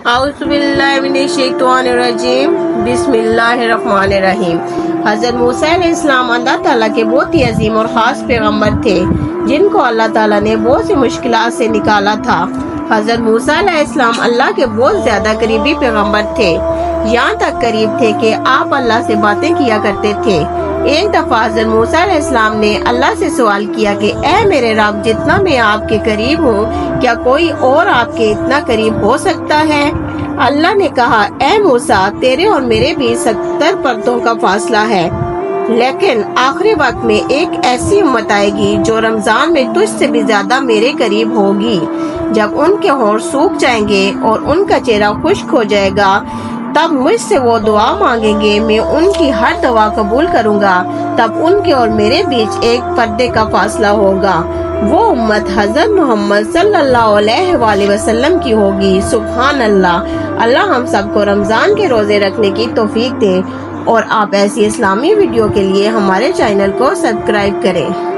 औज़ुबिल्लाहिमिनश्शैतानिर्रजीम बिस्मिल्लाहिर्रहमानिर्रहीम। हज़रत मूसा अलैहिस्सलाम अल्लाह ताला के बहुत ही अजीम और ख़ास पैगम्बर थे, जिनको अल्लाह ताला ने बहुत सी मुश्किलात से निकाला था। हज़रत मूसा अलैहिस्सलाम अल्लाह के बहुत ज़्यादा करीबी पैगम्बर थे, यहाँ तक करीब थे कि आप अल्लाह से बातें किया करते थे। एक दफ़ा हज़रत मूसा अलैहिस्सलाम ने अल्लाह से सवाल किया कि ऐ मेरे रब, जितना मैं आपके करीब हूँ, क्या कोई और आपके इतना करीब हो सकता है? अल्लाह ने कहा, ऐ मूसा, तेरे और मेरे बीच 70 पर्दों का फासला है, लेकिन आखिरी वक्त में एक ऐसी उम्मत आएगी जो रमजान में तुझसे भी ज्यादा मेरे करीब होगी। जब उनके होंठ सूख जाएंगे और उनका चेहरा खुश्क हो जाएगा, तब मुझसे वो दुआ मांगेंगे, मैं उनकी हर दुआ कबूल करूंगा। तब उनके और मेरे बीच एक पर्दे का फासला होगा। वो उम्मत हज़रत मोहम्मद सल्लल्लाहु अलैहि वसल्लम की होगी। सुभान अल्लाह। अल्लाह हम सबको रमजान के रोजे रखने की तौफीक दे। और आप ऐसी इस्लामी वीडियो के लिए हमारे चैनल को सब्सक्राइब करें।